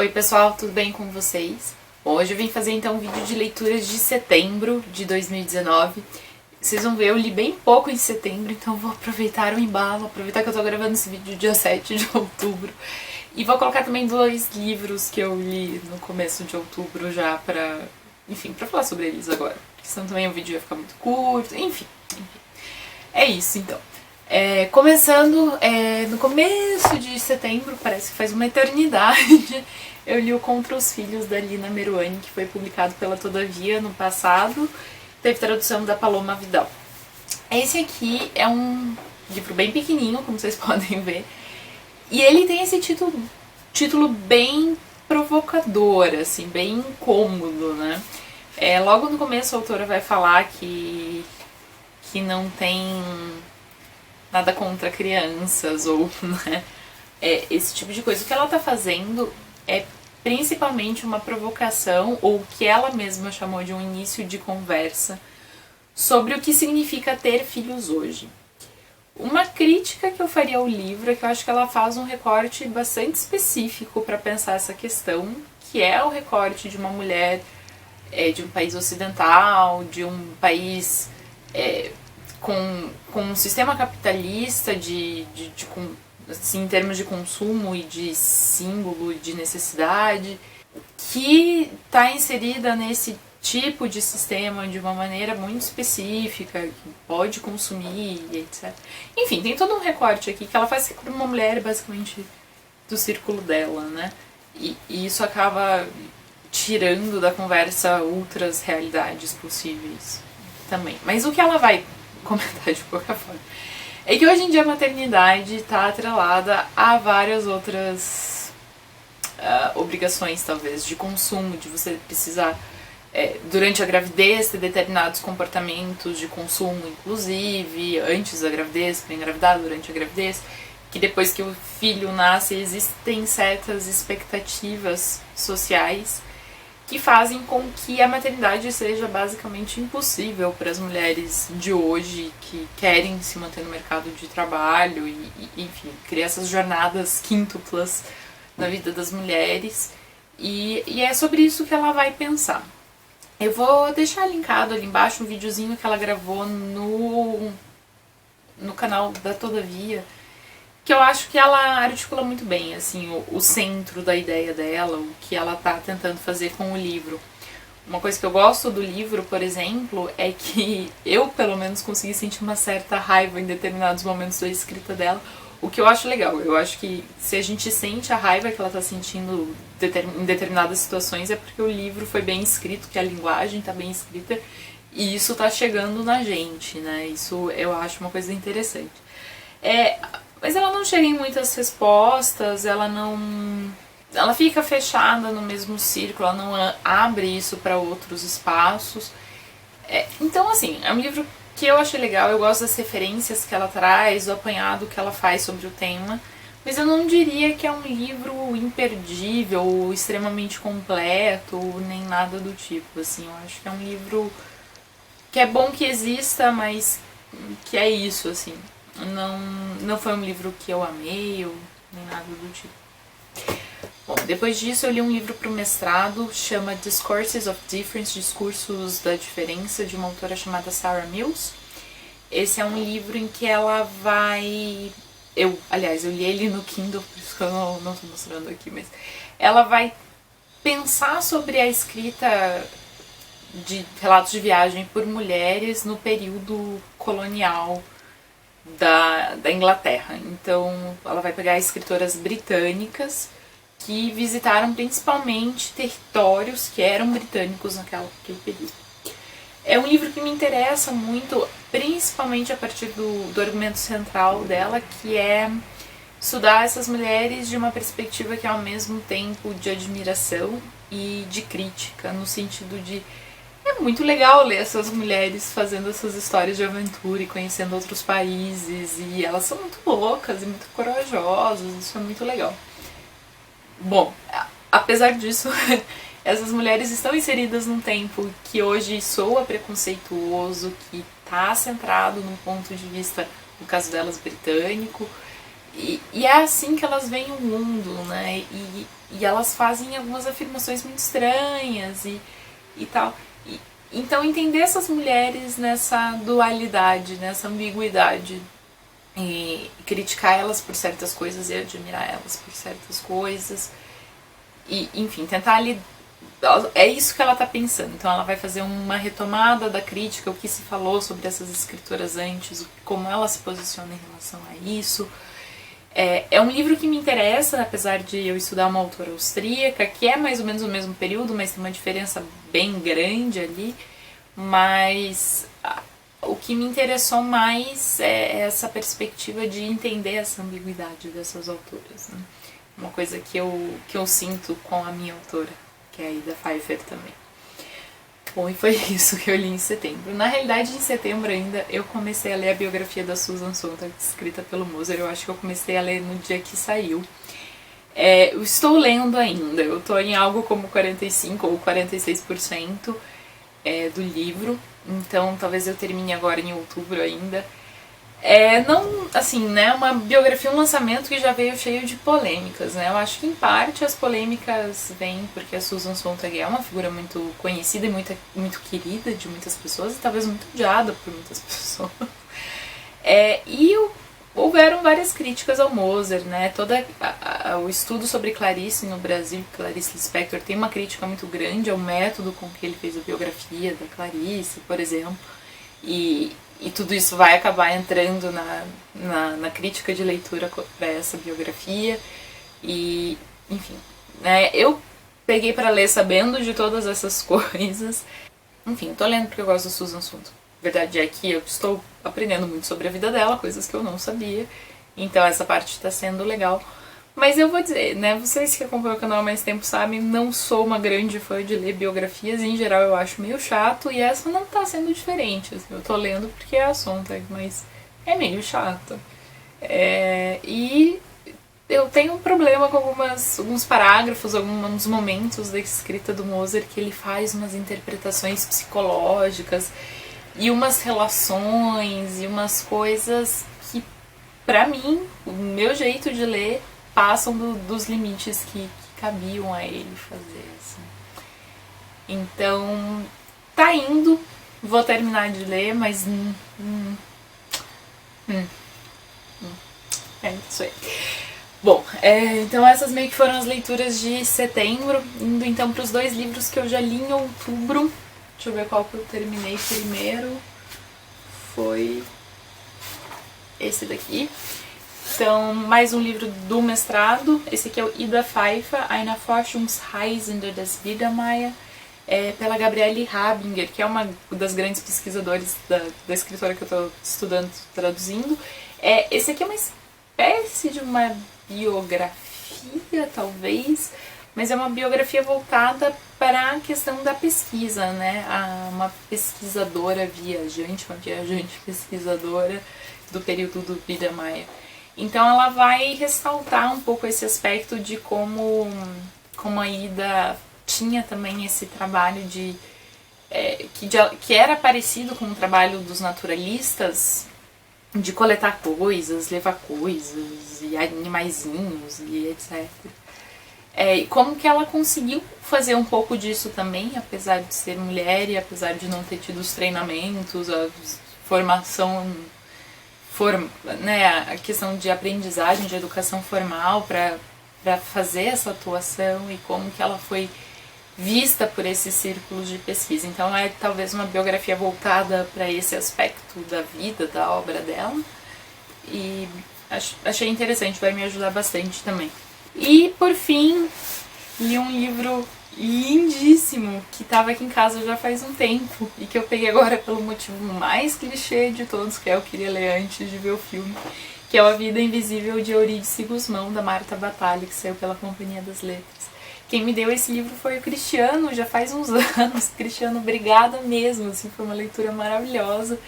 Oi pessoal, tudo bem com vocês? Hoje eu vim fazer então um vídeo de leituras de setembro de 2019. Vocês vão ver, eu li bem pouco em setembro, então vou aproveitar o embalo, aproveitar que eu tô gravando esse vídeo dia 7 de outubro. E vou colocar também 2 livros que eu li no começo de outubro já pra, enfim, pra falar sobre eles agora. Porque senão também o vídeo ia ficar muito curto, enfim. É isso então. Começando no começo de setembro, parece que faz uma eternidade, eu li o Contra os Filhos da Lina Meruane, que foi publicado pela Todavia no passado, teve tradução da Paloma Vidal. Esse aqui é um livro bem pequenininho, como vocês podem ver, e ele tem esse título bem provocador, assim, bem incômodo, né? Logo no começo a autora vai falar que não tem nada contra crianças ou, né, esse tipo de coisa. O que ela tá fazendo é principalmente uma provocação, ou o que ela mesma chamou de um início de conversa, sobre o que significa ter filhos hoje. Uma crítica que eu faria ao livro é que eu acho que ela faz um recorte bastante específico para pensar essa questão, que é o recorte de uma mulher de um país ocidental, de um país com um sistema capitalista assim, em termos de consumo e de símbolo e de necessidade, que está inserida nesse tipo de sistema de uma maneira muito específica, que pode consumir, etc. Enfim, tem todo um recorte aqui que ela faz para uma mulher basicamente do círculo dela, né? E isso acaba tirando da conversa outras realidades possíveis também. Mas o que ela vai comentar de qualquer forma é que hoje em dia a maternidade está atrelada a várias outras obrigações, talvez, de consumo, de você precisar, durante a gravidez, ter determinados comportamentos de consumo, inclusive antes da gravidez, para engravidar, durante a gravidez, que depois que o filho nasce existem certas expectativas sociais que fazem com que a maternidade seja basicamente impossível para as mulheres de hoje que querem se manter no mercado de trabalho e enfim, criar essas jornadas quíntuplas na vida das mulheres. E é sobre isso que ela vai pensar. Eu vou deixar linkado ali embaixo um videozinho que ela gravou no canal da Todavia, que eu acho que ela articula muito bem, assim, o centro da ideia dela, o que ela tá tentando fazer com o livro. Uma coisa que eu gosto do livro, por exemplo, é que eu, pelo menos, consegui sentir uma certa raiva em determinados momentos da escrita dela, o que eu acho legal. Eu acho que se a gente sente a raiva que ela tá sentindo em determinadas situações é porque o livro foi bem escrito, que a linguagem tá bem escrita, e isso tá chegando na gente, né? Isso eu acho uma coisa interessante. Mas ela não chega em muitas respostas, ela fica fechada no mesmo círculo, ela não abre isso para outros espaços. Então, assim, é um livro que eu achei legal, eu gosto das referências que ela traz, do apanhado que ela faz sobre o tema, mas eu não diria que é um livro imperdível, ou extremamente completo, ou nem nada do tipo, assim. Eu acho que é um livro que é bom que exista, mas que é isso, assim. Não foi um livro que eu amei ou nem nada do tipo. Bom, depois disso eu li um livro para o mestrado, chama Discourses of Difference, Discursos da Diferença, de uma autora chamada Sarah Mills. Esse é um livro em que ela vai... eu li ele no Kindle, por isso que eu não estou mostrando aqui, mas ela vai pensar sobre a escrita de relatos de viagem por mulheres no período colonial da Inglaterra. Então ela vai pegar escritoras britânicas que visitaram principalmente territórios que eram britânicos naquele período. É um livro que me interessa muito, principalmente a partir do argumento central dela, que é estudar essas mulheres de uma perspectiva que é ao mesmo tempo de admiração e de crítica, no sentido de é muito legal ler essas mulheres fazendo essas histórias de aventura e conhecendo outros países, e elas são muito loucas e muito corajosas, isso é muito legal. Bom, apesar disso, essas mulheres estão inseridas num tempo que hoje soa preconceituoso, que está centrado num ponto de vista, no caso delas, britânico, e é assim que elas veem o mundo, né? e elas fazem algumas afirmações muito estranhas e tal. Então entender essas mulheres nessa dualidade, nessa ambiguidade, e criticar elas por certas coisas e admirar elas por certas coisas, e enfim, tentar ali. É isso que ela tá pensando. Então ela vai fazer uma retomada da crítica, o que se falou sobre essas escritoras antes, como ela se posiciona em relação a isso. É um livro que me interessa, apesar de eu estudar uma autora austríaca, que é mais ou menos o mesmo período, mas tem uma diferença bem grande ali. Mas o que me interessou mais é essa perspectiva de entender essa ambiguidade dessas autoras, né? Uma coisa que eu sinto com a minha autora, que é a Ida Pfeiffer também. Bom, e foi isso que eu li em setembro. Na realidade, em setembro ainda, eu comecei a ler a biografia da Susan Sontag, escrita pelo Moser. Eu acho que eu comecei a ler no dia que saiu. Eu estou lendo ainda, eu estou em algo como 45% ou 46% do livro, então talvez eu termine agora em outubro ainda. Não, assim, né, uma biografia, um lançamento que já veio cheio de polêmicas, né, eu acho que em parte as polêmicas vêm porque a Susan Sontag é uma figura muito conhecida e muito querida de muitas pessoas, e talvez muito odiada por muitas pessoas. Houveram várias críticas ao Moser, né, o estudo sobre Clarice no Brasil, Clarice Lispector, tem uma crítica muito grande ao método com que ele fez a biografia da Clarice, por exemplo, e tudo isso vai acabar entrando na crítica de leitura para essa biografia. E, enfim, né, eu peguei para ler sabendo de todas essas coisas. Enfim, tô lendo porque eu gosto do Susan Sontag. A verdade é que eu estou aprendendo muito sobre a vida dela, coisas que eu não sabia. Então essa parte está sendo legal. Mas eu vou dizer, né, vocês que acompanham o canal há mais tempo sabem, não sou uma grande fã de ler biografias, em geral eu acho meio chato, e essa não tá sendo diferente, assim, eu tô lendo porque é a Sontag, mas é meio chato. E eu tenho um problema com alguns parágrafos, alguns momentos da escrita do Moser, que ele faz umas interpretações psicológicas, e umas relações, e umas coisas que, pra mim, o meu jeito de ler, passam dos limites que cabiam a ele fazer, assim. Então, tá indo, vou terminar de ler, mas isso aí. Bom, então essas meio que foram as leituras de setembro, indo então para os 2 livros que eu já li em outubro. Deixa eu ver qual que eu terminei primeiro. Foi esse daqui. Então, mais um livro do mestrado. Esse aqui é o Ida Pfeiffer, Eine Forschungsreisende des Biedermeier, pela Gabriele Habinger, que é uma das grandes pesquisadoras da escritora que eu estou estudando, traduzindo. Esse aqui é uma espécie de uma biografia, talvez, mas é uma biografia voltada para a questão da pesquisa, né? Uma pesquisadora viajante, uma viajante pesquisadora do período do Biedermeier. Então ela vai ressaltar um pouco esse aspecto de como a Ida tinha também esse trabalho que era parecido com o trabalho dos naturalistas, de coletar coisas, levar coisas, e animaizinhos, e etc. E como que ela conseguiu fazer um pouco disso também, apesar de ser mulher e apesar de não ter tido os treinamentos, a formação, né, a questão de aprendizagem, de educação formal para fazer essa atuação, e como que ela foi vista por esses círculos de pesquisa. Então é talvez uma biografia voltada para esse aspecto da vida, da obra dela, e achei interessante, vai me ajudar bastante também. E por fim, li um livro lindíssimo que estava aqui em casa já faz um tempo e que eu peguei agora pelo motivo mais clichê de todos, que eu queria ler antes de ver o filme, que é A Vida Invisível de Eurídice Gusmão, da Marta Batalha, que saiu pela Companhia das Letras. Quem me deu esse livro foi o Cristiano, já faz uns anos. Cristiano, obrigada mesmo, assim, foi uma leitura maravilhosa.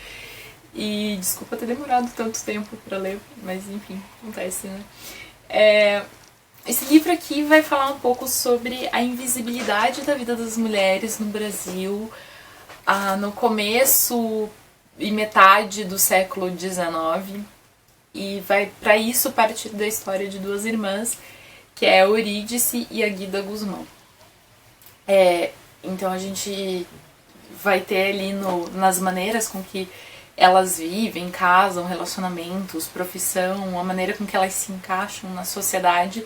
E desculpa ter demorado tanto tempo para ler, mas enfim, acontece, né? Esse livro aqui vai falar um pouco sobre a invisibilidade da vida das mulheres no Brasil no começo e metade do século XIX, e vai para isso partir da história de 2 irmãs que é Eurídice e a Guida Guzmão. Então a gente vai ter ali nas maneiras com que elas vivem, casam, relacionamentos, profissão, a maneira com que elas se encaixam na sociedade,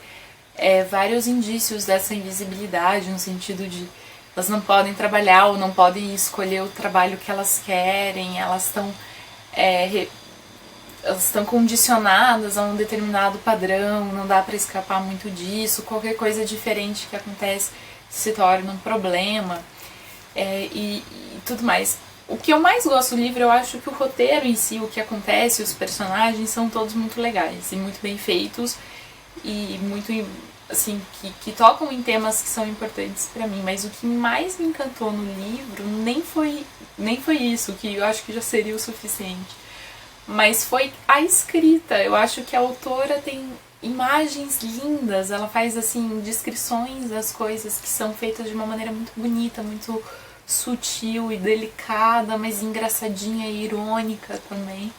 vários indícios dessa invisibilidade, no sentido de elas não podem trabalhar ou não podem escolher o trabalho que elas querem, elas estão condicionadas a um determinado padrão, não dá para escapar muito disso, qualquer coisa diferente que acontece se torna um problema, e tudo mais. O que eu mais gosto do livro, eu acho que o roteiro em si, o que acontece, os personagens são todos muito legais e muito bem feitos e muito, assim, que tocam em temas que são importantes pra mim. Mas o que mais me encantou no livro nem foi isso, que eu acho que já seria o suficiente, mas foi a escrita. Eu acho que a autora tem imagens lindas, ela faz, assim, descrições das coisas que são feitas de uma maneira muito bonita, muito sutil e delicada, mas engraçadinha e irônica também.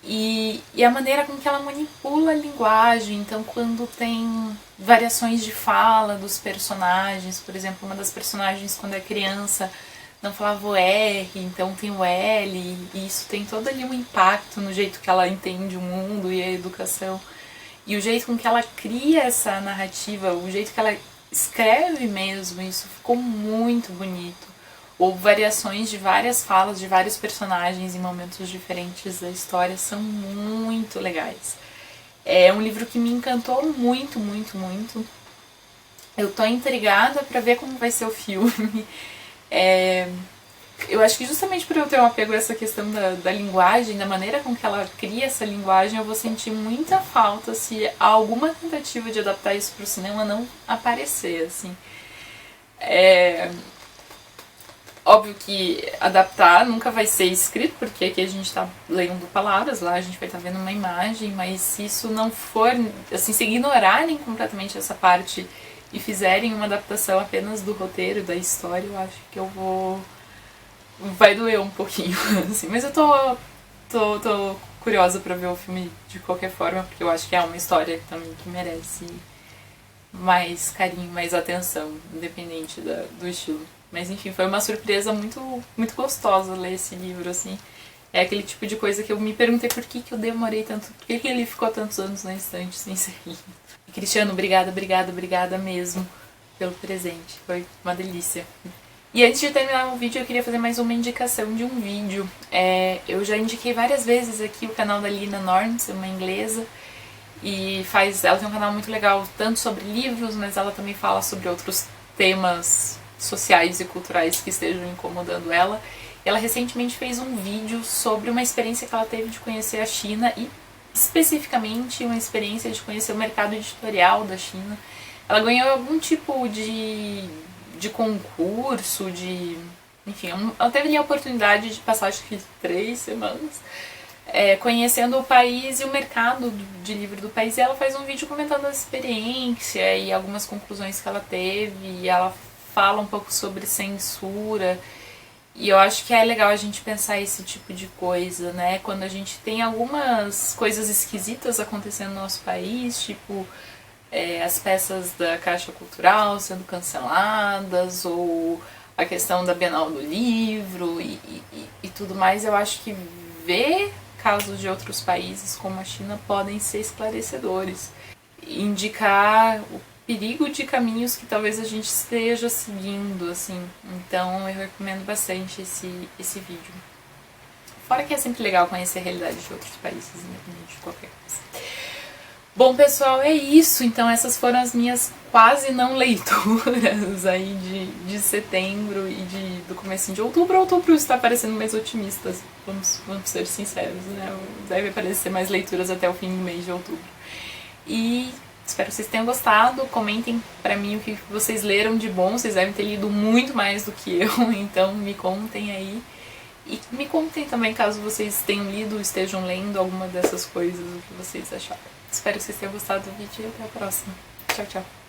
E a maneira com que ela manipula a linguagem. Então, quando tem variações de fala dos personagens, por exemplo, uma das personagens, quando é criança, não falava o R, então tem o L, e isso tem todo ali um impacto no jeito que ela entende o mundo e a educação. E o jeito com que ela cria essa narrativa, o jeito que ela escreve mesmo, isso ficou muito bonito. Ou variações de várias falas de vários personagens em momentos diferentes da história são muito legais. É um livro que me encantou muito, muito, muito. Eu tô intrigada pra ver como vai ser o filme. Eu acho que justamente por eu ter um apego a essa questão da linguagem, da maneira com que ela cria essa linguagem, eu vou sentir muita falta se alguma tentativa de adaptar isso pro cinema não aparecer, assim. Óbvio que adaptar nunca vai ser escrito, porque aqui a gente tá lendo palavras, lá a gente vai estar vendo uma imagem, mas se isso não for, assim, se ignorarem completamente essa parte e fizerem uma adaptação apenas do roteiro, da história, eu acho que vai doer um pouquinho, assim. Mas eu tô curiosa pra ver o filme de qualquer forma, porque eu acho que é uma história também que merece mais carinho, mais atenção, independente do estilo. Mas enfim, foi uma surpresa muito, muito gostosa ler esse livro, assim. É aquele tipo de coisa que eu me perguntei por que eu demorei tanto, por que ele ficou tantos anos na estante sem ser lido. E Cristiano, obrigada, obrigada, obrigada mesmo pelo presente. Foi uma delícia. E antes de terminar o vídeo, eu queria fazer mais uma indicação de um vídeo. Eu já indiquei várias vezes aqui o canal da Lina Norns, uma inglesa, e ela tem um canal muito legal, tanto sobre livros, mas ela também fala sobre outros temas sociais e culturais que estejam incomodando ela. Ela recentemente fez um vídeo sobre uma experiência que ela teve de conhecer a China e especificamente uma experiência de conhecer o mercado editorial da China. Ela ganhou algum tipo de concurso, enfim, ela teve ali a oportunidade de passar acho que 3 semanas conhecendo o país e o mercado de livro do país, e ela faz um vídeo comentando a experiência e algumas conclusões que ela teve, e ela fala um pouco sobre censura, e eu acho que é legal a gente pensar esse tipo de coisa, né? Quando a gente tem algumas coisas esquisitas acontecendo no nosso país, tipo as peças da Caixa Cultural sendo canceladas, ou a questão da Bienal do Livro e tudo mais, eu acho que ver casos de outros países como a China podem ser esclarecedores, indicar o perigo de caminhos que talvez a gente esteja seguindo, assim. Então eu recomendo bastante esse vídeo. Fora que é sempre legal conhecer a realidade de outros países, independente de qualquer coisa. Bom, pessoal, é isso. Então essas foram as minhas quase não leituras aí de setembro e do comecinho de outubro. Outubro está parecendo mais otimista, vamos ser sinceros, né? Deve aparecer mais leituras até o fim do mês de outubro. E espero que vocês tenham gostado. Comentem pra mim o que vocês leram de bom. Vocês devem ter lido muito mais do que eu, então me contem aí. E me contem também caso vocês tenham lido ou estejam lendo alguma dessas coisas, o que vocês acharam. Espero que vocês tenham gostado do vídeo e até a próxima. Tchau, tchau.